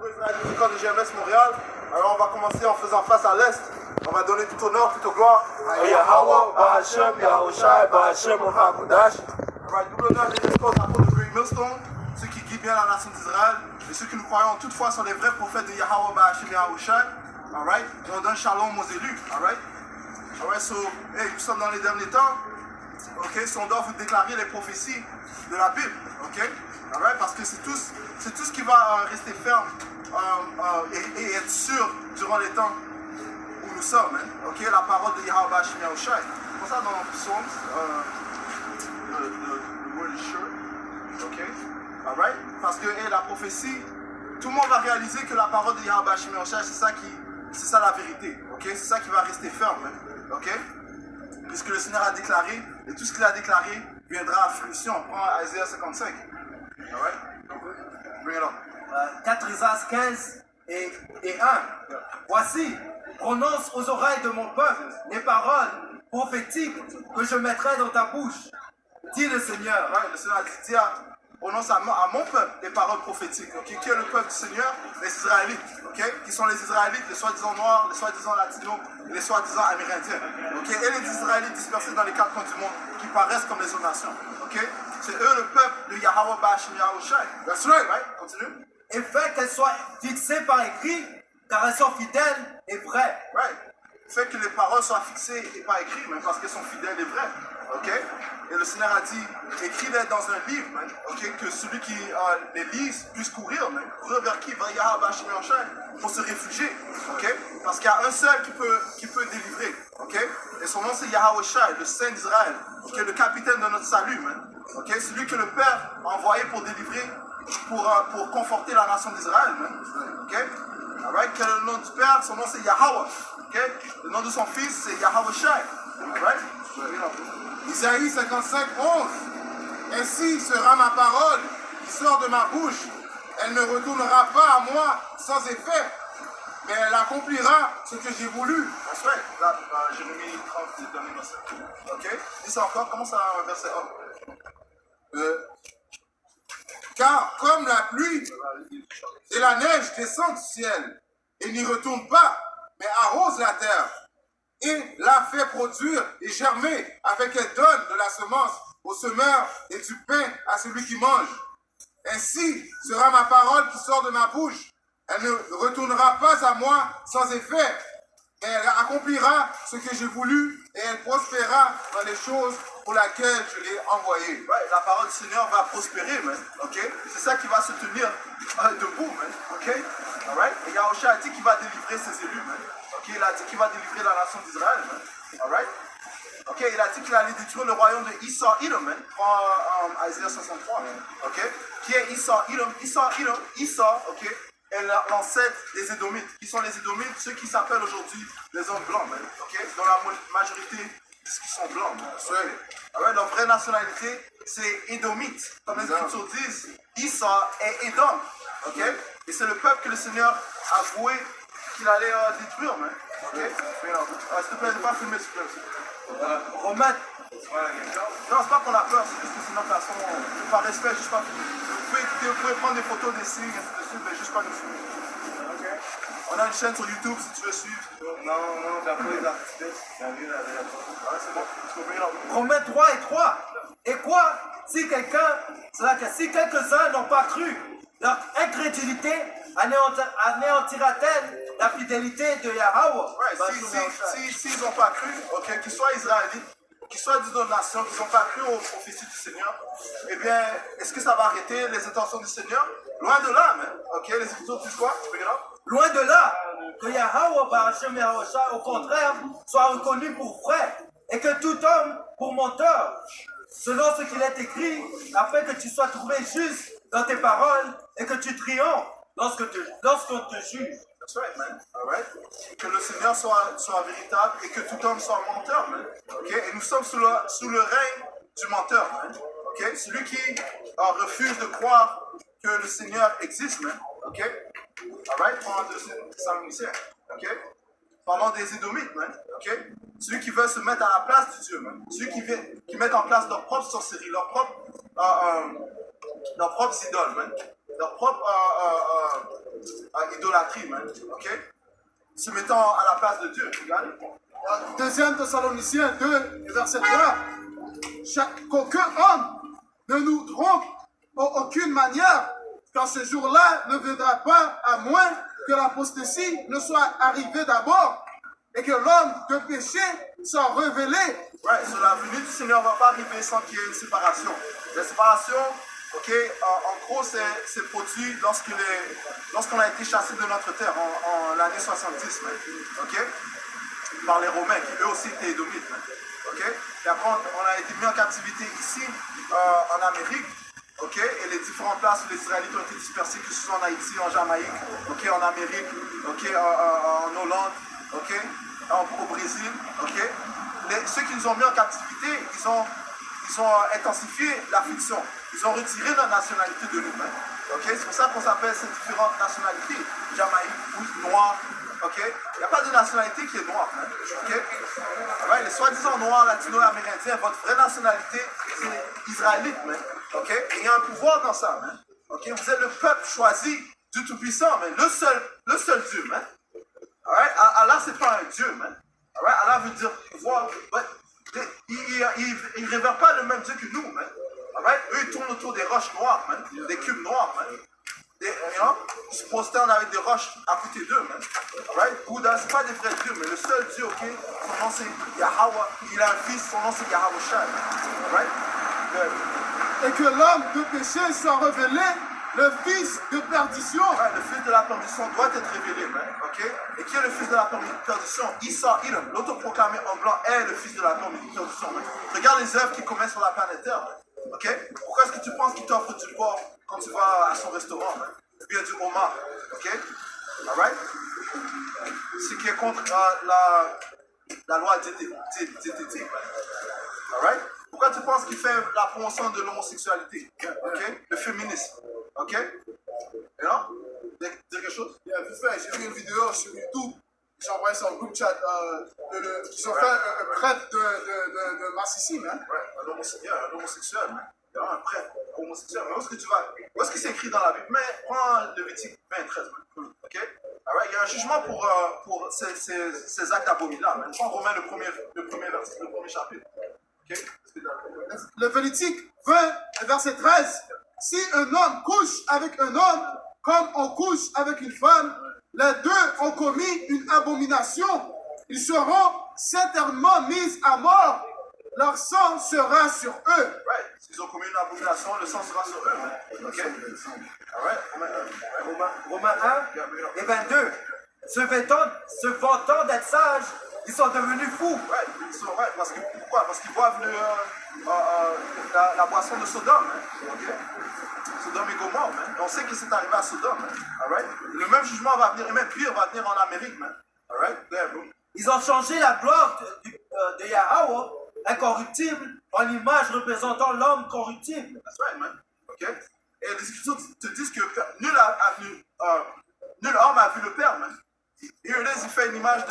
du camp de GMS Montréal. Alors on va commencer en faisant face à l'Est. On va donner tout honneur, toute gloire à Yahweh, Bahashem, Yahushai, Bahashem, Hakodash. Double honneur et respect aux apôtres de Great Millstone, ceux qui guident bien la nation d'Israël, et ceux qui nous croyons toutefois sont les vrais prophètes de Yahweh, Bahashem, Yahushai. Alright? Et on donne shalom aux élus. Alright? Alright, so, hey, nous sommes dans les derniers temps. Ok? So on doit vous déclarer les prophéties de la Bible. Ok? Alright? Parce que c'est tout ce qui va rester ferme et être sûr durant les temps où nous sommes. Hein? Ok? La parole de Yahweh Bahashem Yahushai. C'est pour ça dans le psaume, the word is sure. Ok? Alright? Parce que la prophétie, tout le monde va réaliser que la parole de Yahweh Bahashem Yahushai, c'est ça la vérité. Ok? C'est ça qui va rester ferme. Hein? Ok? Puisque le Seigneur a déclaré, et tout ce qu'il a déclaré viendra à fruition. On prend Isaiah 55. Alright? Bring it up. 4 Isaiah 15 et 1. Voici, prononce aux oreilles de mon peuple les paroles prophétiques que je mettrai dans ta bouche. Dit le Seigneur. Le Seigneur a dit prononce à mon peuple les paroles prophétiques. Okay? Qui est le peuple du Seigneur? Les Israélites. Okay? Qui sont les Israélites, les soi-disant noirs, les soi-disant latinos, et les soi-disant amérindiens. Okay? Et les Israélites dispersés dans les quatre coins du monde qui paraissent comme les autres nations. Okay? C'est eux le peuple de Yahweh Bahashem Yahushai. That's right, right? Continue. Et fait qu'elles soient fixées par écrit, car elles sont fidèles et vraies. Right. Fait que les paroles soient fixées et pas écrites, même parce qu'elles sont fidèles et vraies. Ok? Et le Seigneur a dit, écris-les dans un livre, man, okay? Que celui qui les lise puisse courir, man. Courir vers qui? Vers Yahweh Bahashem Yahushai, pour se réfugier. Okay? Parce qu'il y a un seul qui peut délivrer. Okay? Et son nom c'est Yahweh Shai, le Saint d'Israël, okay? Le capitaine de notre salut. Man. Okay? Celui que le Père a envoyé pour délivrer, pour conforter la nation d'Israël. Okay? Alright? Quel est le nom du Père? Son nom c'est Yahweh. Okay? Le nom de son fils c'est Yahweh Shai. Alright? Isaïe 55, 11. Ainsi sera ma parole qui sort de ma bouche. Elle ne retournera pas à moi sans effet, mais elle accomplira ce que j'ai voulu. That's right. Jérémie 30, dernier verset. Ok? Dis ça encore, comment ça verset 1? Car comme la pluie et la neige descendent du ciel et n'y retournent pas, mais arrosent la terre, et la fait produire et germer, afin qu'elle donne de la semence au semeur et du pain à celui qui mange. Ainsi sera ma parole qui sort de ma bouche. Elle ne retournera pas à moi sans effet, mais elle accomplira ce que j'ai voulu et elle prospérera dans les choses pour lesquelles je l'ai envoyée. Ouais, la parole du Seigneur va prospérer, man. Okay? C'est ça qui va se tenir debout, man. Okay? Alright? Et Yahushua a dit qu'il va délivrer ses élus, man. Okay? Il a dit qu'il va délivrer la nation d'Israël, man. Alright? Okay? Il a dit qu'il allait détruire le royaume de Esau, Edom, man. Prends Isaiah 63, man. Okay? Qui est Esau, Edom? Esau, okay? est l'ancêtre des Édomites. Qui sont les Édomites? Ceux qui s'appellent aujourd'hui les hommes blancs, man. Okay? Dont la majorité disent qu'ils sont blancs, man. Okay? Alright? Leur vraie nationalité, c'est Édomite. Comme les Écritures disent, Esau est Édom. Okay? Et c'est le peuple que le Seigneur a voué qu'il allait détruire, man. Ok? S'il te plaît, ne pas filmer, s'il te plaît. Romains. Non, c'est pas qu'on a peur, c'est juste que c'est notre façon, par respect, juste pas filmer. Vous pouvez prendre des photos, des signes, ainsi de suite, mais juste pas nous filmer. Ok? On a une chaîne sur YouTube si tu veux suivre. Non, t'as pas les artistes, t'as vu la dernière fois. Ouais, c'est bon, tu peux venir là. Romains 3 et 3. Et quoi? Si quelques-uns n'ont pas cru, leur incrédulité anéantira-t-elle la fidélité de Yahweh? Ouais, s'ils n'ont pas cru, okay, qu'ils soient israélites, qu'ils soient d'une nation, qu'ils n'ont pas cru aux prophéties du Seigneur, eh bien, est-ce que ça va arrêter les intentions du Seigneur? Loin de là, man. Ok, les Écritures disent quoi? Tu peux dire? Loin de là, que Yahweh Bahashem Yahushai, au contraire, soit reconnu pour vrai, et que tout homme pour menteur, selon ce qu'il est écrit, afin que tu sois trouvé juste dans tes paroles et que tu triomphes lorsqu'on te juge. That's right, man. All right? Que le Seigneur soit véritable et que tout homme soit menteur, man. Okay? Et nous sommes sous le règne du menteur, man. Okay? Celui qui refuse de croire que le Seigneur existe, man. Okay? All right? Prends un deuxième Thessaloniciens. Okay? Parlons des Édomites, man. Okay? Celui qui veut se mettre à la place de Dieu, man. Celui qui met en place leur propre sorcellerie, leur propre idole, man. Leur propre idolâtrie, man, ok? Se mettant à la place de Dieu, regardez. Deuxième Thessaloniciens 2, verset 3. Qu'aucun homme ne nous trompe en aucune manière, car ce jour-là ne viendra pas à moins que l'apostasie ne soit arrivée d'abord et que l'homme de péché soit révélé. Right, so la venue du Seigneur ne va pas arriver sans qu'il y ait une séparation. La séparation, ok, en gros, c'est produit lorsqu'on a été chassé de notre terre en l'année 70, man, ok, par les Romains, qui eux aussi étaient édomites, man, ok. Et après, on a été mis en captivité ici, en Amérique, ok, et les différentes places où les Israélites ont été dispersés, que ce soit en Haïti, en Jamaïque, ok, en Amérique, ok, en Hollande, ok, au Brésil, ok. Ceux qui nous ont mis en captivité, ils ont intensifié l'affliction. Ils ont retiré notre nationalité de l'humain. Okay? C'est pour ça qu'on s'appelle ces différentes nationalités. Jamaïque, noir. Okay? Il n'y a pas de nationalité qui est noire. Hein? Okay? Ouais, les soi-disant noirs, latino-amérindiens, votre vraie nationalité, c'est israélite. Okay? Et il y a un pouvoir dans ça. Hein? Okay? Vous êtes le peuple choisi du Tout-Puissant, mais le seul Dieu. Hein? Right? Allah, c'est pas un Dieu. Man. Right? Allah veut dire pouvoir. Il ne révère pas le même Dieu que nous. Man. Right? Eux, ils tournent autour des roches noires, man. Des cubes noirs. Man. Ils se prosternent avec des roches à côté d'eux. Right? Bouddha, ce pas des vrais dieux, mais le seul Dieu, ok, son nom c'est Yahweh. Il a un fils, son nom c'est Yahweh Shai. Right? Et que l'homme de péché soit révélé, le fils de perdition. Ouais, le fils de la perdition doit être révélé, man, ok? Et qui est le fils de la perdition? Isa Idom, l'autoproclamé en blanc, est le fils de la perdition. Man. Regarde les œuvres qu'il commet sur la planète Terre, man, ok? Pourquoi est-ce que tu penses qu'il t'offre du porc quand tu vas à son restaurant, man? Ou bien du homard, ok? Alright? Ce qui est contre la loi diététique, man. Alright? Pourquoi tu penses qu'il fait la promotion de l'homosexualité? Ok? Le féminisme. Ok? Et non? Dire quelque chose? J'ai vu une vidéo sur YouTube. J'ai envoyé sur un groupe chat. Ils ont fait un prêtre de Massissi, man. Ouais, un homosexuel, man. Il y a un prêtre homosexuel. Mais où est-ce que tu vas? Où est-ce que c'est écrit dans la Bible? Mais prends Lévitique 23, man. Ok? Alright, il y a un jugement pour ces actes abominables. Prends Romains le premier verset, le premier chapitre. Okay? Lévitique 20, verset 13. Si un homme couche avec un homme, comme on couche avec une femme, les deux ont commis une abomination. Ils seront certainement mis à mort. Leur sang sera sur eux. Right. S'ils ont commis une abomination, le sang sera sur eux. Man. Ok? Alright. Romains 1 et 22. Se vantant d'être sages, ils sont devenus fous. Right. Right. Pourquoi? Parce qu'ils boivent la boisson de Sodome. Hein? Okay? Sodome et Gomorrhe. On sait que c'est arrivé à Sodome. Right? Le même jugement va venir, et même pire, va venir en Amérique. Right? Ils ont changé la gloire de Yahweh, incorruptible, en image représentant l'homme corruptible. That's right, man. Okay? Et les Écritures te disent que nul homme a vu le Père, man. Et eux, il fait une image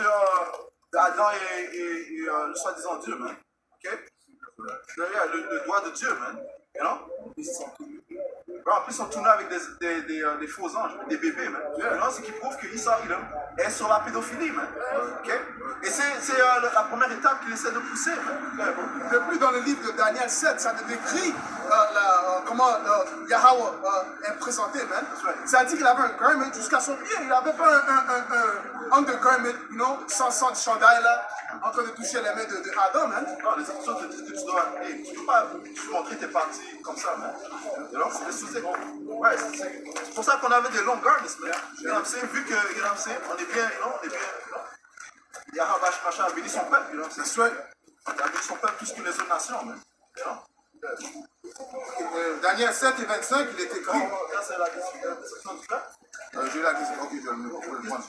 d'Adam et le soi-disant Dieu, man. Ok? Le doigt de Dieu, man. You know? En plus, ils sont tournés avec des faux anges, des bébés, man. You know? Ce qui prouve que Isa est sur la pédophilie, man. Ok? Et c'est la première étape qu'il essaie de pousser, man. De plus, dans le livre de Daniel 7, ça te décrit comment Yahweh est présenté, man. Ça dit qu'il avait un garment jusqu'à son pied. Il n'avait pas un undergarment, you know, sans chandail là, en train de toucher les mains de Adam, man. Non, les Écritures te disent que tu peux pas montrer tes parties comme ça, man. C'est des sous-écoutes. Ouais, c'est pour ça qu'on avait des longs garments, man. Vu que, on est bien, Yahweh Machin a béni son peuple, c'est sûr. Il a béni son peuple plus que les autres nations, man. Daniel 7 et 25, il est écrit. Ça, c'est la description du peuple. J'ai la question, ok, je vais le prendre.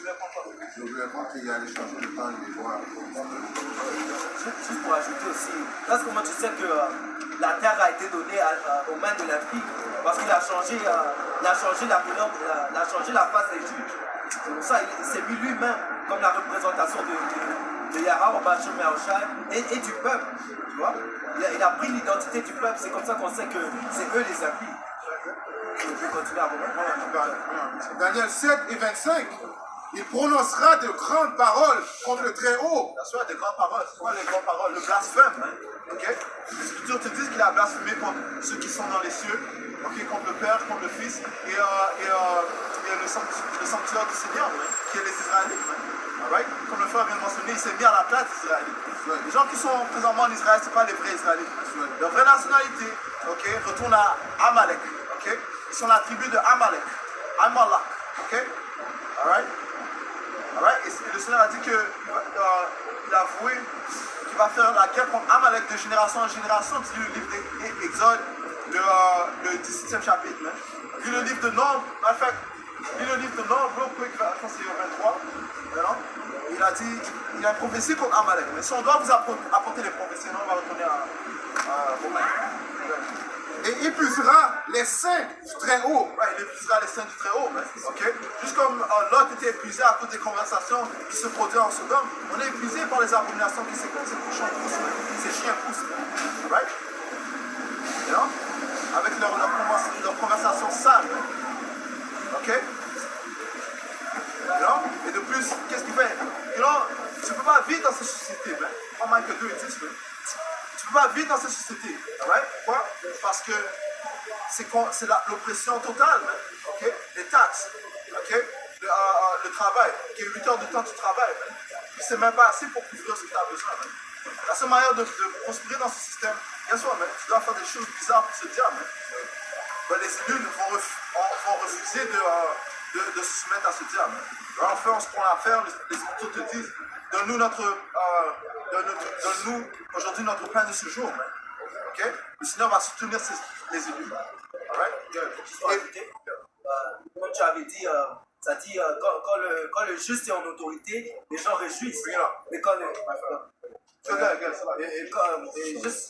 Je voulais prendre qu'il allait changer le temps de les voir. Juste pour ajouter aussi, là, comment tu sais que la terre a été donnée aux mains de l'impie? Parce qu'il a changé la face des juges. C'est pour ça qu'il s'est mis lui-même comme la représentation de Yahweh, Bachem et du peuple. Tu vois? Il a pris l'identité du peuple, c'est comme ça qu'on sait que c'est eux les impies. Je vais continuer à vous répondre. Daniel 7 et 25. Il prononcera de grandes paroles contre le Très-Haut. Bien sûr, des grandes paroles. C'est quoi les grandes paroles? Le blasphème. Hein? Ok? Les Écritures te disent qu'il a blasphémé contre ceux qui sont dans les cieux, ok? Contre le Père, contre le Fils et le sanctuaire du Seigneur, hein? Qui est les Israélites. Hein? Alright? Comme le frère vient de mentionner, il s'est mis à la place des Israélites. Les gens qui sont présentement en Israël, ce ne sont pas les vrais Israélites. Leur vraie nationalité, ok, retourne à Amalek. Ok? Ils sont la tribu de Amalek. Amalek. Ok? Alright? Alright? Et le Seigneur a dit qu'il a avoué qu'il va faire la guerre contre Amalek de génération en génération. Tu lis le livre d'Exode, le 17e chapitre. Hein? Lis le livre de Nombre. En fait, lis le livre de Nombre, real quick, je pense que c'est au 23. Non? Il a dit, il a une prophétie contre Amalek. Mais si on doit vous apporter les prophéties, non, on va retourner à Romain. Et épuisera les saints du Très-Haut. Ouais, il épuisera les saints du Très-Haut. Okay? Juste comme Lot était épuisé à cause des conversations qui se produisent en Sodome, on est épuisé par les abominations qui s'écoutent, ces cochons poussent, ces chiens poussent. Right? You know? Avec leur conversation sale. Ok? You know? Et de plus, qu'est-ce qu'il fait? You know, tu ne peux pas vivre dans cette société. Pas Michael 2 et 10. Tu ne peux pas vivre dans cette société. Right? Pourquoi? Parce que c'est l'oppression totale. Okay? Les taxes. Okay? Le travail. Okay? 8 heures de temps tu travailles. C'est même pas assez pour couvrir ce que tu as besoin. La seule manière de prospérer dans ce système, bien sûr, tu dois faire des choses bizarres pour se dire. Les élus vont refuser de se soumettre à ce diable. Alors, on fait ce qu'on a à faire, les Écritures te disent, donne-nous aujourd'hui notre pain de ce jour. Okay? Le Seigneur va soutenir les élus. Alright? Comme tu avais dit, ça dit quand le juste est en autorité, les gens réjouissent. Mais quand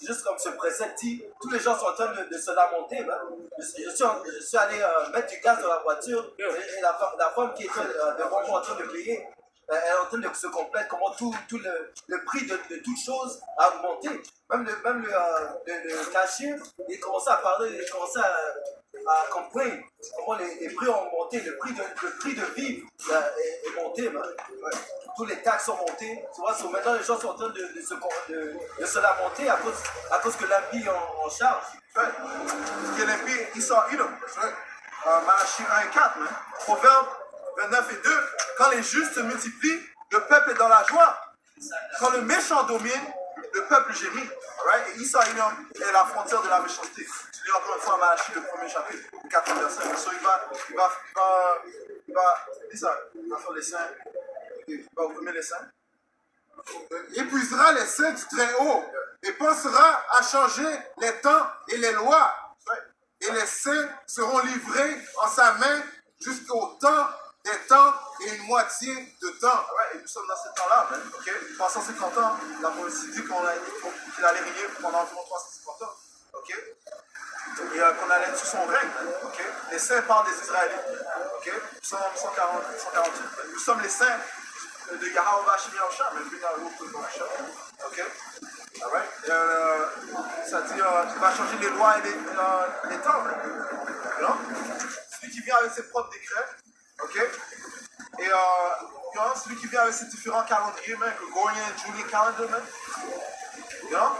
juste comme ce précepte dit, tous les gens sont en train de se lamenter. Je suis allé mettre du gaz dans la voiture et la femme qui était devant moi en train de payer, elle est en train de se complète comment tout le prix de toute chose a augmenté. Même le cashier, il commençait à parler, il commençait à comprendre comment les prix ont augmenté, le prix de vivre est monté. Tous les taxes sont montées. Tu vois, maintenant les gens sont en train de se lamenter à cause que l'impie en charge. Parce que l'impie, il sort Edom. Malachie 1 et 4. Proverbe 29 et 2. Quand les justes se multiplient, le peuple est dans la joie. Quand le méchant domine, le peuple gémit. Right? Et Issa Edom est la frontière de la méchanceté. Tu lis encore une fois Malachie, le premier chapitre, le 4 verset. So, il va faire les saints. Il va opprimer les saints. Épuisera les saints du Très-Haut et pensera à changer les temps et les lois. Et les saints seront livrés en sa main jusqu'au temps des temps et une moitié de temps. Ouais, et nous sommes dans ce temps-là, okay? 350 ans, la prophétie dit qu'il allait régner pendant environ 350 ans. Okay? Et qu'on allait être sous son règne. Okay? Les saints parlent des Israélites. Okay? Psaume 148. Nous sommes les saints de Yahweh Hashem Yahushua, mais lui dans l'eau. Ok? Alright? Ça dit qu'il va changer les lois et les temps. Non? Celui qui vient avec ses propres décrets. Ok? Et celui qui vient avec ses différents calendriers, Gregorian, Julian calendar, non?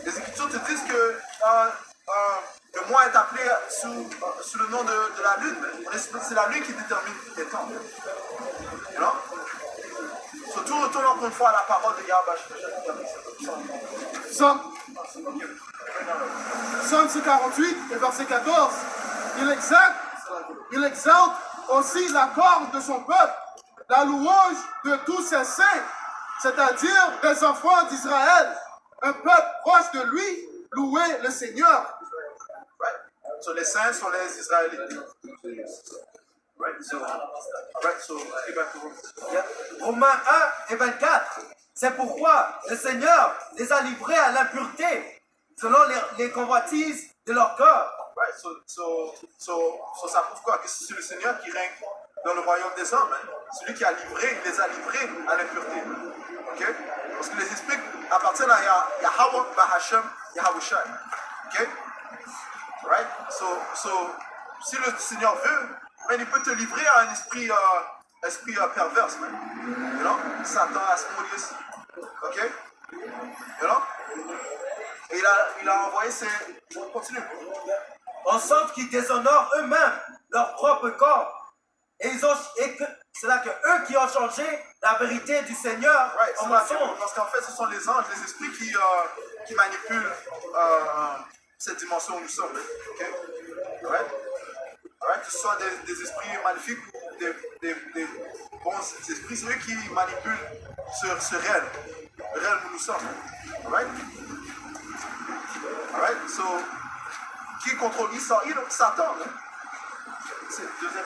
Les Écritures te disent que le mois est appelé sous le nom de la lune. C'est la lune qui détermine les temps. Non? Surtout, retourne encore une fois à la parole de Yahweh. Psaume 48 et verset 14. Il exalte aussi la corde de son peuple, la louange de tous ses saints, c'est-à-dire des enfants d'Israël, un peuple proche de lui, louer le Seigneur. Right. So les saints sont les Israélites. Right. So let's get back to Romains 1 et 24. C'est pourquoi le Seigneur les a livrés à l'impureté, selon les convoitises de leur cœur. Right. So ça prouve quoi? Que c'est le Seigneur qui règne dans le royaume des hommes. Hein? Celui qui a livré, il les a livrés à l'impureté. Okay? Parce que les esprits appartiennent à Yahweh Bahashem Yahushai. Okay? Right? So, si le Seigneur veut, man, il peut te livrer à un esprit perverse, man. You know? Satan, Asmodeus. OK? You know? Et il a envoyé ses... On continue. En sorte qu'ils déshonorent eux-mêmes leur propre corps. Et c'est là que eux qui ont changé la vérité du Seigneur Right, en c'est là que- mensonge. parce qu'en fait, ce sont les anges, les esprits qui manipulent cette dimension où nous sommes. OK? Alright? Alright? Que ce soit des esprits maléfiques ou des bons esprits, c'est eux qui manipulent ce réel. Le réel où nous sommes. Alright? Alright? So, qui contrôle Satan? Hein? C'est deuxième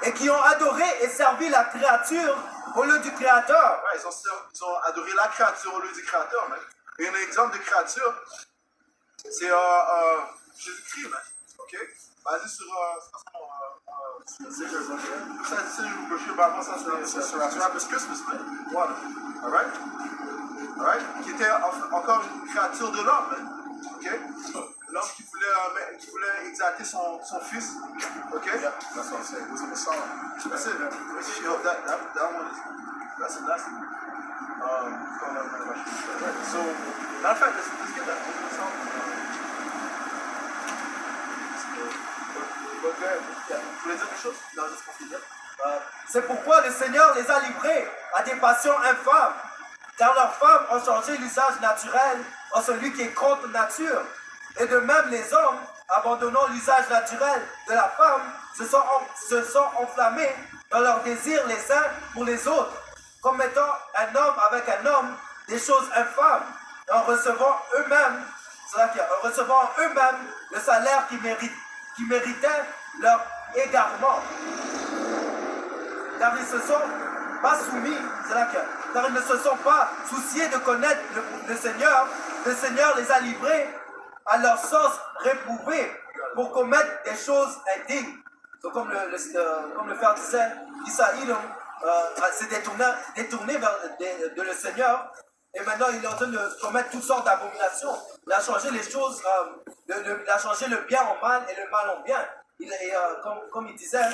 Et qui ont adoré et servi la créature au lieu du Créateur. Ouais, ils ont adoré la créature au lieu du créateur. Hein? Et un exemple de créature, c'est Jésus-Christ. Hein? OK? Basé sur c'est une brochure, mais avant ça, c'est sur Rapper's Christmas. Voilà. Alright? Alright? Qui était encore une créature de l'homme. Hein? OK? L'homme qui voulait exalter son fils. OK? Yeah, that's what I'm saying. It was in the song. That's it. That one is. That's it. So, matter of fact, let's get that. Vous voulez dire quelque chose? Non, juste pour finir. C'est pourquoi le Seigneur les a livrés à des passions infâmes, car leurs femmes ont changé l'usage naturel en celui qui est contre nature. Et de même les hommes, abandonnant l'usage naturel de la femme, se sont enflammés dans leurs désirs les uns pour les autres, commettant un homme avec un homme des choses infâmes, et en recevant eux-mêmes, le salaire qui méritait leur égarement. Car ils ne se sont pas soumis, car ils ne se sont pas souciés de connaître le Seigneur. Le Seigneur les a livrés à leur sens réprouvé pour commettre des choses indignes. Donc, comme le frère disait, Isaïe s'est détourné vers le Seigneur, et maintenant il est en train de commettre toutes sortes d'abominations. Il a changé les choses, il a changé le bien en mal et le mal en bien. Comme il disait,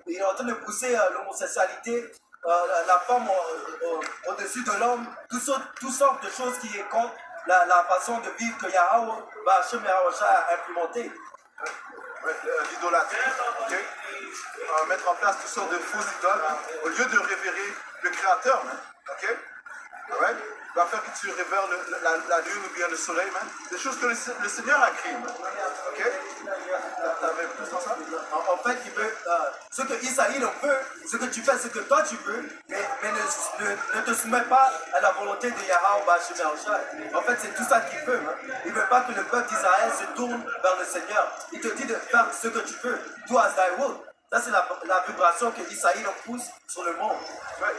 il est en train de pousser l'homosexualité, la femme au-dessus de l'homme, toutes sortes de choses qui est contre la façon de vivre que Yahweh, Hashem Yahweh a implémenté. L'idolâtrie, OK? Mettre en place toutes sortes de fausses idoles au lieu de révérer le Créateur, man. OK? Alright? Il va faire que tu révères la lune ou bien le soleil, man. Des choses que le Seigneur a créées, man. OK? T'avais plus dans ça? En fait, il veut, ce que Isaïe veut, ce que tu fais, ce que toi tu veux, mais ne te soumets pas à la volonté de Yahweh Hashem Yahweh. En fait, c'est tout ça qu'il veut. Hein. Il ne veut pas que le peuple d'Israël se tourne vers le Seigneur. Il te dit de faire ce que tu veux. Do as thy will. Ça, c'est la vibration que Isaïe pousse sur le monde. Ouais.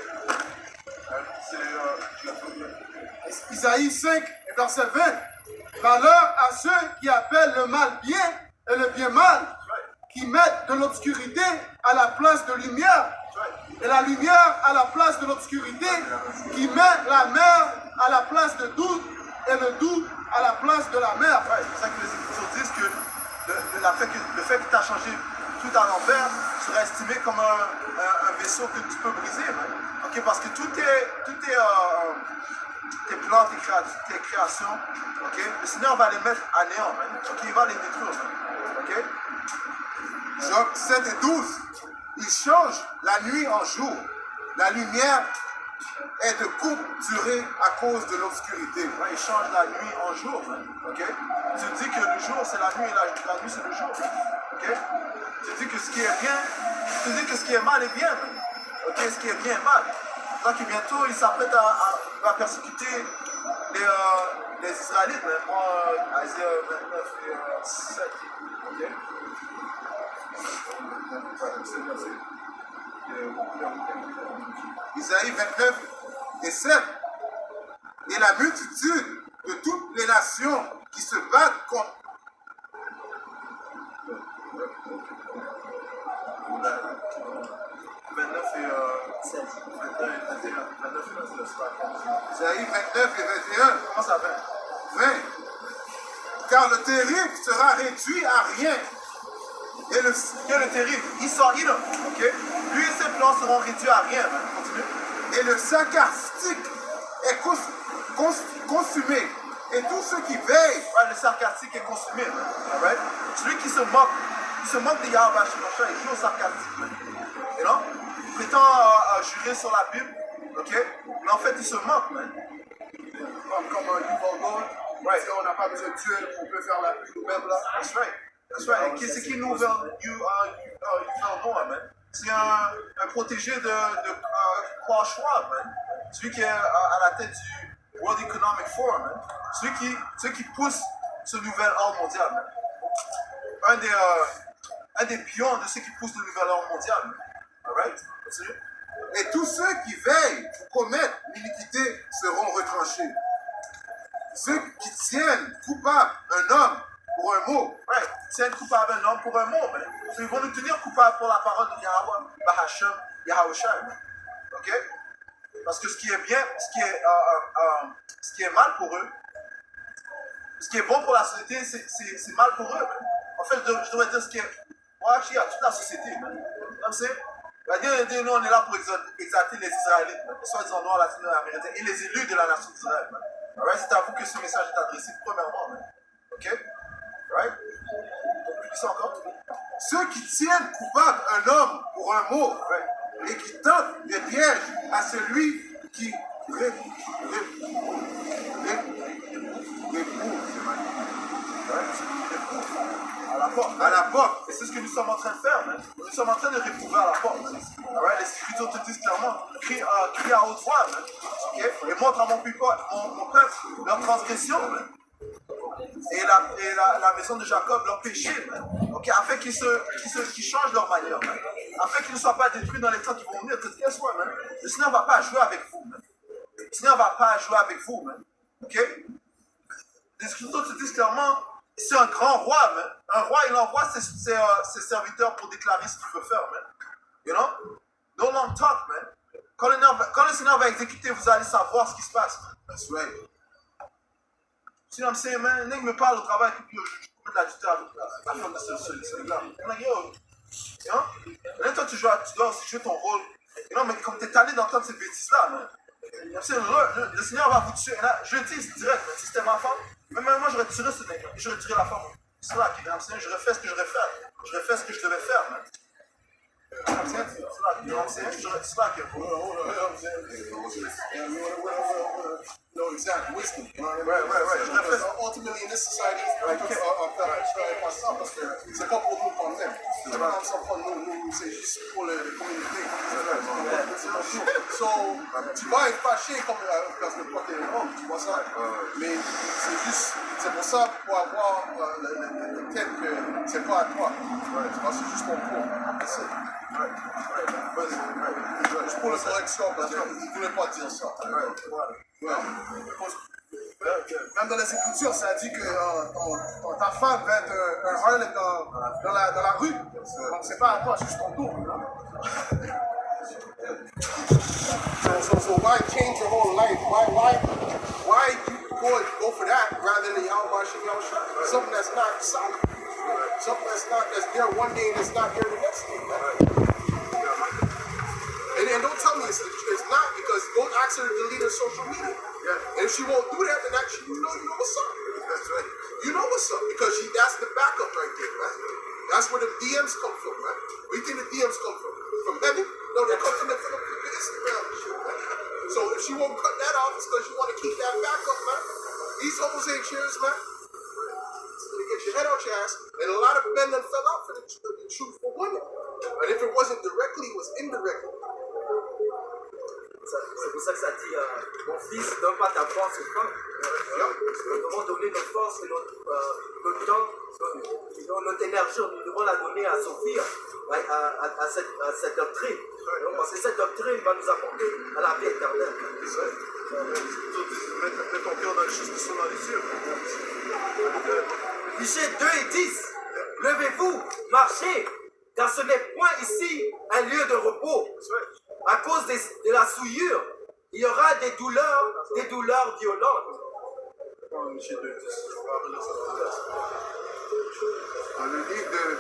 Isaïe 5, verset 20. Malheur à ceux qui appellent le mal bien et le bien mal, qui mettent de l'obscurité à la place de lumière, et la lumière à la place de l'obscurité, qui met la mer à la place de doute, et le doute à la place de la mer. Ouais, c'est pour ça que les Écritures disent que le fait que tu as changé tout à l'envers sera estimé comme un vaisseau que tu peux briser. Okay? Parce que tout tes plans, tes créations, okay? Le Seigneur va les mettre à néant. Okay? Il va les détruire. Okay? Job 7 et 12. Il change la nuit en jour. La lumière est de courte durée à cause de l'obscurité. Ouais, il change la nuit en jour. Okay? Tu dis que le jour c'est la nuit et la nuit c'est le jour. Okay? Tu dis que ce qui est bien, tu dis que ce qui est mal est bien. Okay? Ce qui est bien est mal. Donc bientôt il s'apprête à persécuter les Israélites. Isaïe 29 et 7. Okay? Isaïe 29 et 7. Et la multitude de toutes les nations qui se battent contre 29 et 7. Isaïe 29 et 21. Comment ça va? 20. Car le terrible sera réduit à rien. Et le terrible, il sort, ok? Lui et ses plans seront réduits à rien. Man. Continue. Et le sarcastique est consumé. Et tous ceux qui veillent, Ouais, le sarcastique est consumé. Man. All right? Celui qui se moque de Yahweh Shemashah, il joue au sarcastique. Man. You know? Il prétend jurer sur la Bible, ok? Mais en fait, il se moque. Man. Comme Yuval Gold, Ouais. on n'a pas besoin de Dieu, on peut faire la pluie ou même là. That's right. That's right. Et c'est qui Yuval Noah, man? C'est un protégé de Klaus Schwab, man. Celui qui est à la tête du World Economic Forum, man. Celui qui pousse ce nouvel ordre mondial, man. Un des pions de ceux qui poussent le nouvel ordre mondial, man. Alright? Continue. et tous ceux qui veillent pour commettre l'iniquité seront retranchés. Ceux qui tiennent coupable un homme pour un mot, Ouais, tiennent coupable un homme pour un mot, man. So, ils vont nous tenir coupables pour la parole de Yahweh, Bahashem, Yahushua, man. Ok? Parce que ce qui est bien, ce qui est mal pour eux, ce qui est bon pour la société, c'est mal pour eux, man. En fait, je devrais dire ce qui est. Moi, je dis à toute la société, man. Comme c'est. Nous, on est là pour exalter les Israélites, man. Soi-disant noirs, latino-américains et les élus de la nation d'Israël, man. Alright? C'est à vous que ce message est adressé, premièrement, man. Ok? Right? Qui sont encore? ceux qui tiennent coupable un homme pour un mot, et qui tentent des pièges à celui qui À la porte. Et c'est ce que nous sommes en train de faire, man. Nous sommes en train de réprouver à la porte. Alright? Les Écritures te disent clairement, crie à haute voix, man. Okay? Et montre à mon peuple leur transgression, man. Et la maison de Jacob, leur péché, man. Okay? Afin qu'ils changent leur manière, man. Afin qu'ils ne soient pas détruits dans les temps qui vont venir. Qu'est-ce que, man? Le Seigneur ne va pas jouer avec vous, man. Le Seigneur ne va pas jouer avec vous, man. Ok? Les Écritures te disent clairement, c'est un grand roi, man. Un roi, il envoie ses serviteurs pour déclarer ce qu'il veut faire, man. You know? No long talk, man. Quand le Seigneur va exécuter, vous allez savoir ce qui se passe. That's right. Tu know what I'm saying, man? Nègre me parle au travail, puis je commets de la justice avec la femme de ce gars. I'm like, yo, you know? Maintenant, toi, tu dois aussi jouer ton rôle. You know, mais comme t'es tanné d'entendre ces bêtises-là, man. You know, le Seigneur va vous tuer. Et là, je le dis direct, man. Si c'était ma femme, même moi, j'aurais tiré ce nègre. J'aurais tiré la femme. C'est là, you know what I'm saying? J'aurais fait ce que j'aurais fait. J'aurais fait ce que je devais faire, man. You know what I'm saying? You know what I'm saying? C'est là que... No exact wisdom. You know what I mean? Right. Ultimately, in this society, c'est pas pour nous quand même. C'est pas comme ça pour nous, c'est juste pour les communautés. So, tu vas être fâché comme parce que toi t'es un homme, tu vois ça. Mais c'est pour ça, pour avoir le tête que c'est pas à toi. Tu vois, c'est juste ton cours. Juste pour la correction, parce qu'il ne voulait pas dire ça. Ouais. Même dans les Écritures, ça dit que ta femme va être un harlot dans la rue. Donc c'est pas à toi, c'est juste ton tour. So why change your whole life? Why you go for that rather than Yahweh? Something that's not solid. Something that's there one day and it's not there the next day. And don't tell me it's not, because go ask her to delete her social media. Yeah. And if she won't do that, then actually you know what's up. That's right. You know what's up, because that's the backup right there, right? That's where the DMs come from, right? Where do you think the DMs come from? From heaven? No, they come from the Instagram and shit, right? So if she won't cut that off, it's because you want to keep that backup, man. These hoes ain't yours, man. You get your head out your ass, and a lot of men that fell out for the truthful women. And if it wasn't directly, it was indirectly. C'est pour ça que ça dit, mon fils, donne pas ta force aux femmes. Nous devons donner notre force et notre temps, notre énergie, nous devons la donner à Sophie, à cette doctrine. Parce que cette doctrine va nous apporter à la vie éternelle. Mets ton cœur dans les choses qui sont dans les yeux. Michée 2 et 10. Levez-vous, marchez, car ce n'est point ici un lieu de repos. à cause de la souillure, il y aura des douleurs violentes. Dans le livre de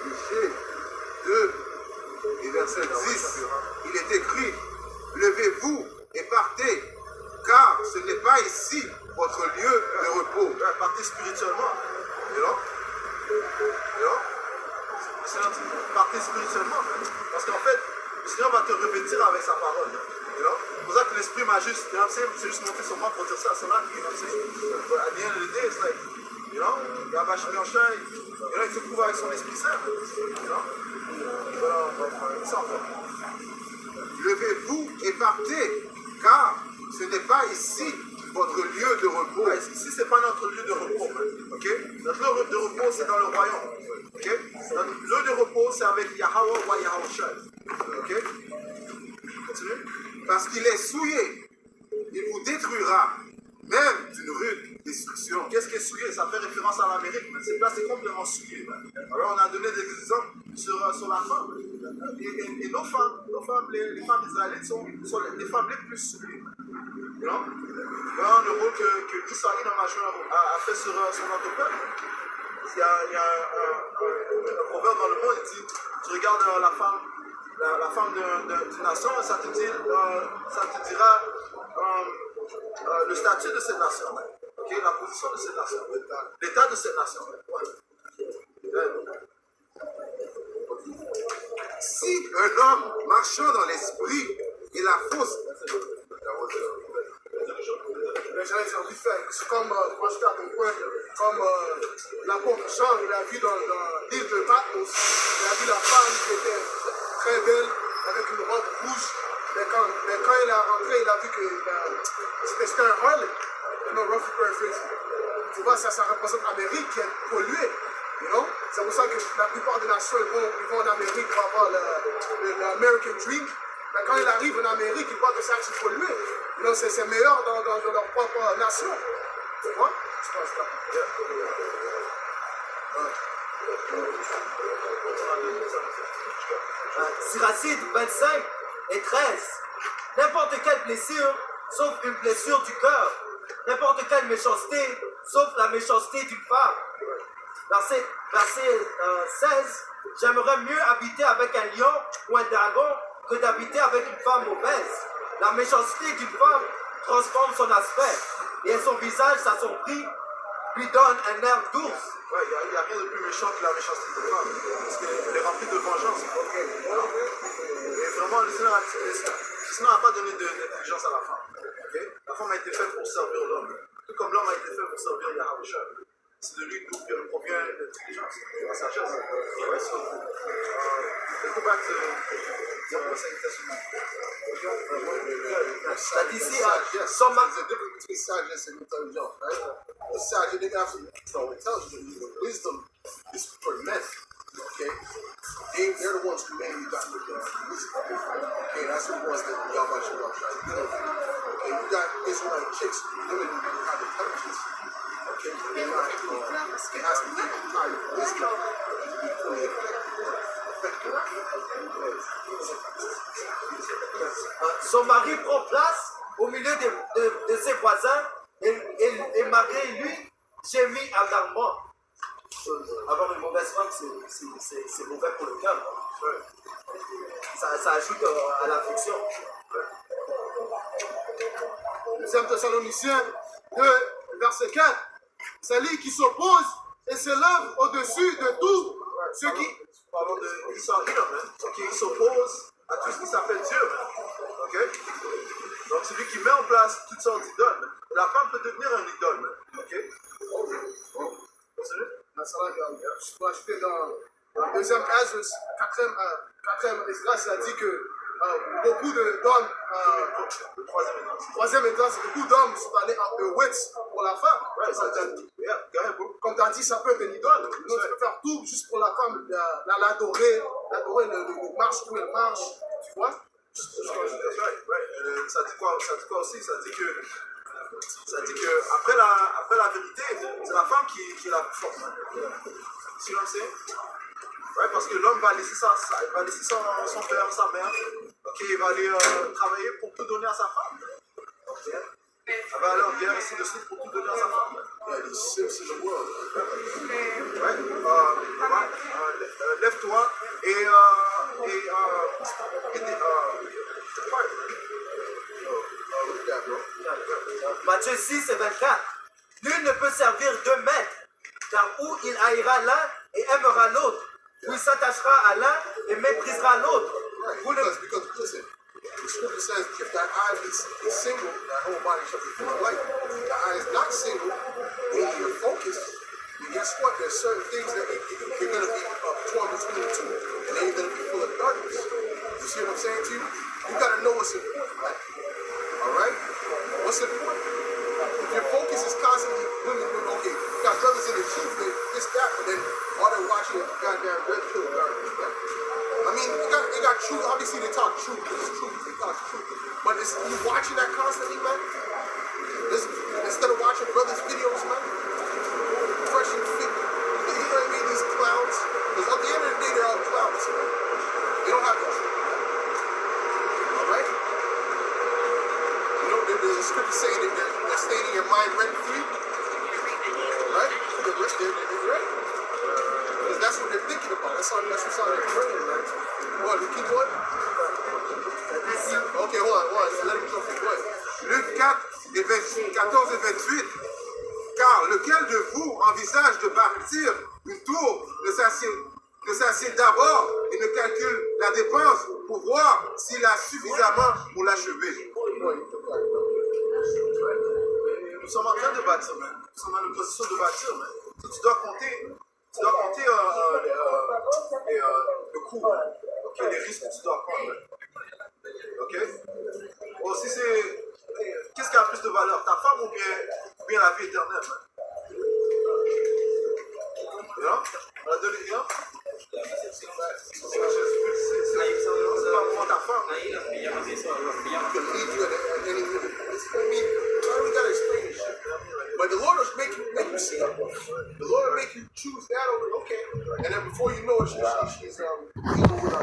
Michée 2 et verset 10, il est écrit, levez-vous et partez, car ce n'est pas ici votre lieu de repos. Partez spirituellement. You know? You know? Partez spirituellement. Parce qu'en fait, le Seigneur va te revêtir avec sa parole. You know? C'est pour ça que l'Esprit m'a juste, you know what I'm saying? C'est juste monté sur moi pour dire ça. C'est là, you know what I'm saying? But at the end of the day, it's like, you know, Yahweh Shemiyosha, you know, il te prouve avec son Esprit Saint. You know? Levez-vous et partez, car ce n'est pas ici votre lieu de repos. Ici, c'est pas notre lieu de repos. Okay? Notre lieu de repos, c'est dans le royaume. Okay? Notre lieu de repos, c'est avec Yahweh ou Yahushua. Okay? Continue. Parce qu'il est souillé, il vous détruira, même d'une rude destruction. Qu'est-ce qui est souillé? Ça fait référence à l'Amérique, mais c'est là, c'est complètement souillé. Alors, on a donné des exemples sur la femme. Et nos femmes, les femmes israélites sont les femmes les plus souillées. You know? Voilà le rôle que Isaïe a fait sur notre peuple. Il y a un proverbe dans le monde, il dit, tu regardes la femme d'une nation, ça te dira le statut de cette nation, okay? La position de cette nation, l'état de cette nation. Si un homme marchant dans l'esprit et la fausse, J'allais dire vite fait, c'est comme, moi j'étais à ton point, comme l'apôtre Jean, il a vu dans l'île de Patmos, il a vu la femme qui était très belle, avec une robe rouge, mais quand il est rentré, il a vu que c'était un harlot, no rough paraphrase. Tu vois, ça représente l'Amérique qui est polluée. You know? C'est pour ça que la plupart des nations ils vont en Amérique pour avoir l'American Dream. Mais quand ils arrivent en Amérique, ils voient que c'est archi pollué. You know, c'est meilleur dans leur propre nation. Tu vois? Je pense que Siracide 25 et 13. N'importe quelle blessure, sauf une blessure du cœur. N'importe quelle méchanceté, sauf la méchanceté d'une femme. Verset 16. J'aimerais mieux habiter avec un lion ou un dragon que d'habiter avec une femme mauvaise. La méchanceté d'une femme transforme son aspect et son visage s'assombrit, lui donne un air d'ours. Ouais, il n'y a rien de plus méchant que la méchanceté de femme, parce qu'elle est remplie de vengeance. Et vraiment, le Seigneur n'a pas donné d'intelligence à la femme. Okay? La femme a été faite pour servir l'homme, tout comme l'homme a été fait pour servir Yahushua. C'est de lui d'où provient l'intelligence, la sagesse. Ouais, so, go back to the Second Testament. Ça dit ici, there's a difference between sagesse and intelligence, right? The sagesse, they have some intelligence, but wisdom is for men, okay? They're the ones who mainly got the wisdom, okay? That's the ones that y'all watch you watch, right? Okay, you got Israelite chicks, women who have intelligence, okay? They're not, it has to be high wisdom to be fully effective. son mari prend place au milieu de ses voisins et Marie, lui, gémit amèrement. Avoir une mauvaise femme, c'est mauvais pour le cœur. Ça ajoute à l'affliction. 2 Thessaloniciens 2, verset 4. C'est lui qui s'oppose et s'élève au-dessus de tout ce qui... Parlons de Isaïe, qui s'oppose à tout ce qui s'appelle Dieu. Okay? Donc c'est lui qui met en place toutes sortes d'idoles. La femme peut devenir un idole. Okay? Continue. Je peux ajouter dans le deuxième Esdras, quatrième Esdras, ça dit que beaucoup d'hommes, troisième Esdras, beaucoup d'hommes sont allés en Witz pour la femme. Right, so Comme tu as dit, ça peut être une idole. Donc, tu peux faire tout juste pour la femme, l'adorer, le marche où elle marche, tu vois. Ça dit quoi aussi? Ça dit que après la vérité, c'est la femme qui est la plus forte. Tu vois ce que c'est? Ouais, parce que l'homme va laisser, il va laisser son père, sa mère. Ok, il va aller travailler pour tout donner à sa femme. Ok. Il va aller en guerre ainsi de suite pour tout donner à sa femme. Yeah, these simps in the world. Ouais, lève-toi et Matthieu 6 et 24. Nul ne peut servir deux maîtres, car où il haïra l'un et aimera l'autre, ou il s'attachera à l'un et méprisera l'autre. Right, Vous ne- because listen, the scripture says, if that eye is single, that whole body shall be full of light. If the eye is not single, meaning you're focused, then guess what? There's certain things that you're going to be torn between the two, and then you're going to be full of darkness. You see what I'm saying to you? You got to know what's important, right? All right? What's important? If your focus is constantly women, okay, you got brothers in the truth, this, that, but then all they're watching is goddamn red pill garbage, right? I mean, they got truth. Obviously, they talk truth. It's truth. They talk truth. But it's you watching that constantly, man. Instead of watching brothers' videos, man, fresh and fit. You know what I mean? These clowns. Because at the end of the day, they're all clowns, man. They don't have the truth. All right? You know, the scripture saying that they're staying in your mind rent-free. Right? They're right. Because that's what they're thinking about. That's what's on their brain, man. What, keep going? Okay, hold on. Let him jump in. Go ahead. Luc 4, 14 et 28. Car lequel de vous envisage de bâtir une tour ne s'assied d'abord et ne calcule la dépense pour voir s'il a suffisamment pour l'achever. Nous sommes en train de bâtir, man. Nous sommes en position de bâtir, man. Tu dois compter le coût, okay, les risques que tu dois prendre. Ok? Aussi, qu'est-ce qui a plus de valeur, ta femme ou bien la vie éternelle, man? You know? On a donné, you know? C'est pas vraiment ta femme. Can lead you at any minute. I mean, I don't gotta explain this shit. But the Lord will make you see it. The Lord will make you choose that over, okay. And then before you know it, she's dealing with a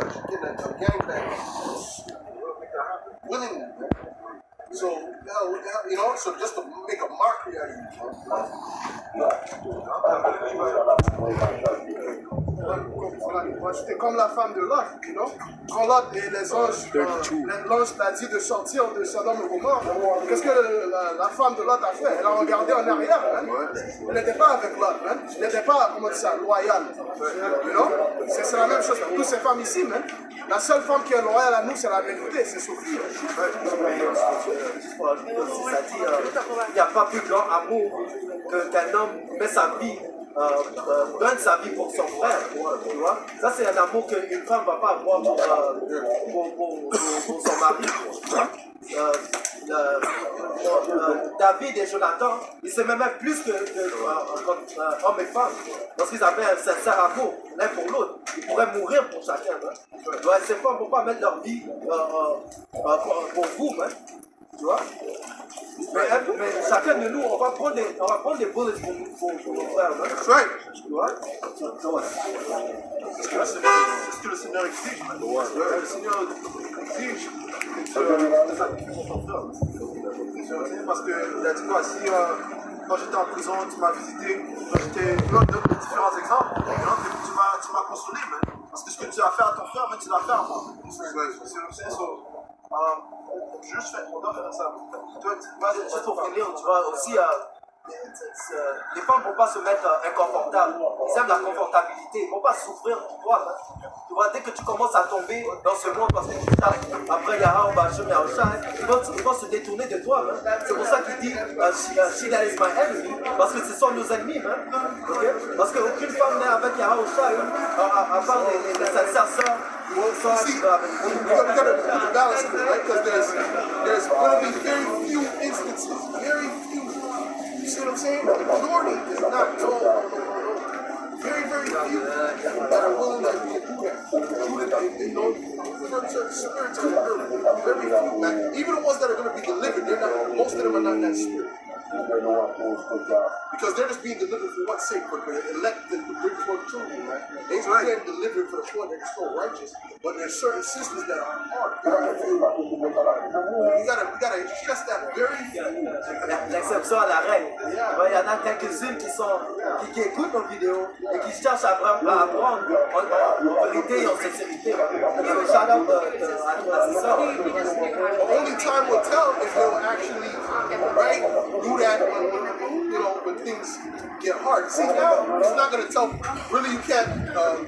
gangbang. Willingly. So, you know, so just to make a mockery out of you. Comme la femme de Lot, you know? Quand Lot et les anges, l'ange l'a dit de sortir de Sodome et Gomorrhe, qu'est-ce que la femme de Lot a fait? Elle a regardé en arrière, hein? Elle n'était pas avec Lot, hein? Elle n'était pas, comment dire ça, loyale. You know? C'est la même chose pour toutes ces femmes ici, hein? La seule femme qui est loyale à nous, c'est la vérité, c'est Sophie. Juste pour ajouter aussi, ça dit il n'y a pas plus grand amour qu'un homme met sa vie, donne sa vie pour son frère, tu vois. Ça, c'est un amour qu'une femme ne va pas avoir pour son mari, tu vois. David et Jonathan, ils s'aimaient même plus que hommes et femmes, parce qu'ils avaient un sincère amour l'un pour l'autre. Ils pourraient mourir pour chacun. Hein. Donc, ces femmes ne vont pas mettre leur vie pour vous, hein. Tu vois? Mais chacun de nous, on va prendre des bullets pour nos frères. Hein. Right. Tu vois? C'est ce que le Seigneur exige. Le Seigneur exige que tu sacrifies pour ton frère. Parce qu'il a dit quoi? Si quand j'étais en prison, tu m'as visité, quand j'étais de différents exemples, tu m'as consolé, man. Parce que ce que tu as fait à ton frère, tu l'as fait à moi. On doit faire ça. Juste pour finir, tu vois aussi, les femmes ne vont pas se mettre inconfortables. Ils aiment la confortabilité. Ils ne vont pas souffrir pour toi. Hein. Tu vois, dès que tu commences à tomber dans ce monde, parce que tu tapes, après Yahah, Bachum, Yahushua, ils vont se détourner de toi. Hein. C'est pour ça qu'il dit She that is my enemy, parce que ce sont nos ennemis. Hein. Okay? Parce qu'aucune femme n'est avec Yahushua, à part les sincères sœurs. See, we gotta put a balance to it, right? Because there's going to be very few instances, very few. You see what I'm saying? The majority is not. No. Very few that are willing to do that. You know, spirits are very few. Like, even the ones that are going to be delivered, most of them are not that spirit. Because they're just being delivered for what's sake, for the elect to bring forth children, right? They're being delivered for the poor, they're so righteous. But there's certain systems that are hard. We gotta stress that very L'exception à la règle. Il y en a quelques-unes qui écoutent nos vidéos et qui cherchent à apprendre en vérité et en sincérité. Shout out à c'est ça. The only time will tell if they'll actually, right, do that when things get hard. See, now it's not going to tell. Really, you can't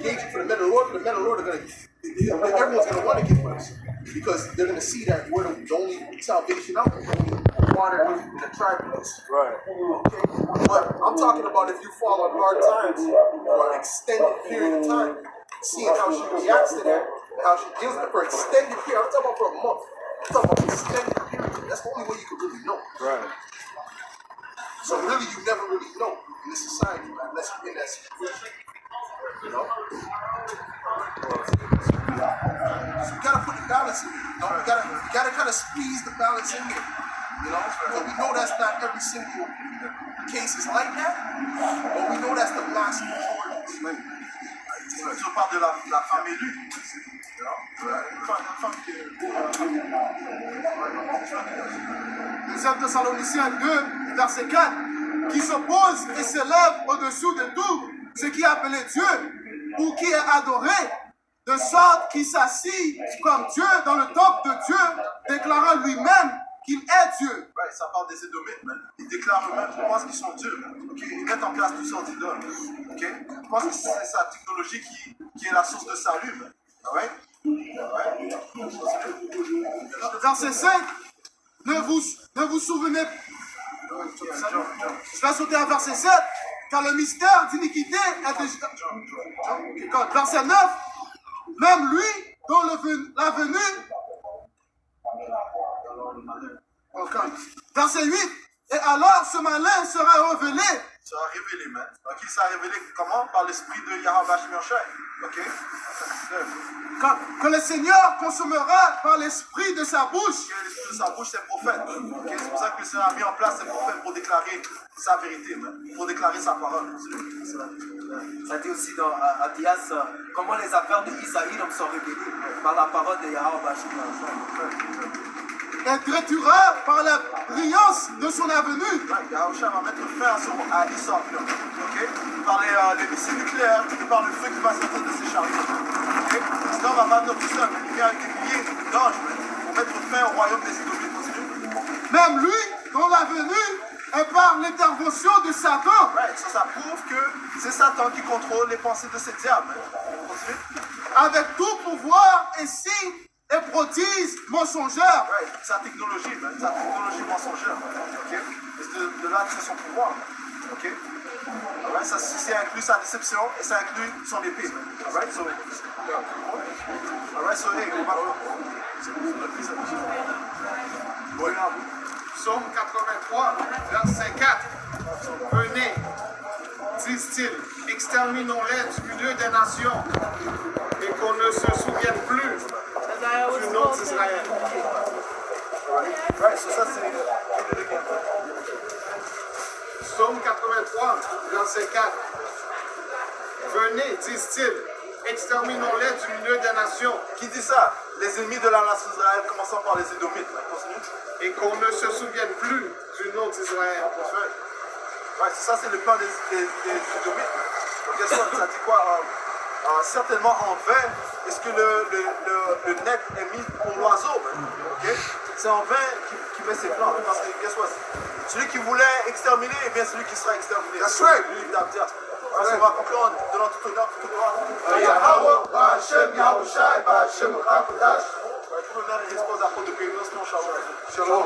gauge it for the men of the Lord. The men of the Lord are going to. Everyone's going to want to get blessed because they're going to see that we're the only salvation out there, the only water in the tribulus. Right. Okay. But I'm talking about if you fall on hard times for an extended period of time, seeing how she reacts to that, and how she deals with it for an extended period. I'm talking about for a month. I'm talking about extended period. That's the only way you can really know. Right. So really, you never really know in this society unless you're in that situation. You know? So you gotta put the balance in there. You know? You gotta kind of squeeze the balance in there. You know? So we know that's not every single case is like that, but we know that's the vast majority. Je parle de la femme élue. Deuxième Thessaloniciens 2, verset 4, qui s'oppose et s'élève au-dessous de tout ce qui est appelé Dieu ou qui est adoré, de sorte qu'il s'assit comme Dieu dans le temple de Dieu, déclarant lui-même qu'il est Dieu. Ouais, ça parle des Édomites, man. Ils déclarent eux-mêmes qu'ils pensent qu'ils sont Dieu. Okay? Ils mettent en place toutes sortes d'idoles. Okay? Je pense que c'est sa technologie qui est la source de salut. Man. Alright? Verset 5, ne vous souvenez. Je vais sauter à verset 7, car le mystère d'iniquité est déjà. Verset 9, même lui dont la venue. Verset 8, et alors ce malin sera révélé. Sera révélé, man. Ok, ça a révélé comment? Par l'esprit de Yahweh Shemioshai. Ok? Que le Seigneur consommera par l'esprit de sa bouche. L'esprit de sa bouche, c'est prophète. Okay? C'est pour ça que le Seigneur a mis en place ces prophètes pour déclarer sa vérité, man. Pour déclarer sa parole. Ça dit aussi dans Anthias comment les affaires de Isaïe sont révélées par la parole de Yahweh Shemioshai. Et traitera par la brillance de son avenue. Yahweh va mettre fin à l'histoire. Okay? Par les missiles nucléaires et par le feu qui va sortir de ses chariots. Okay? Sinon, on va pas venir tout seul, mais il vient avec des milliers d'anges pour mettre fin au royaume des Édomites. Même lui, dont la venue est par l'intervention de Satan. Right. So, ça prouve que c'est Satan qui contrôle les pensées de ces diables. Avec tout pouvoir et signes et prodiges mensongers. Right. Sa technologie mensongère. Okay? Et de là, c'est son pouvoir. Okay? Right. Ça inclut sa déception et ça inclut son épée. Right. So, alright, so hey, Psaume 83, verset 4. Venez, disent-ils, exterminons-les du milieu des nations et qu'on ne se souvienne plus du nom d'Israël. Right, so ça c'est Psaume 83, verset 4. Venez, disent-ils, exterminons-les du milieu des nations. Qui dit ça? Les ennemis de la nation d'Israël, commençant par les Édomites. Continue. Et qu'on ne se souvienne plus du nom d'Israël. Ouais, ça c'est le plan des Édomites. Donc, ça dit quoi? Certainement en vain, est-ce que le net est mis pour l'oiseau? Okay? C'est en vain qu'il met ses plans. Parce que, guess what? Celui qui voulait exterminer, eh bien celui qui sera exterminé. That's right. Le livre d'Abdias. On va conclure en donnant tout honneur, tout droit. Yahweh, Ba'Hashem, Yahushai, Ba'Hashem, Chakodash. Tout l'honneur et l'espoir d'apôtre de Péros, mon Shalom. Shalom.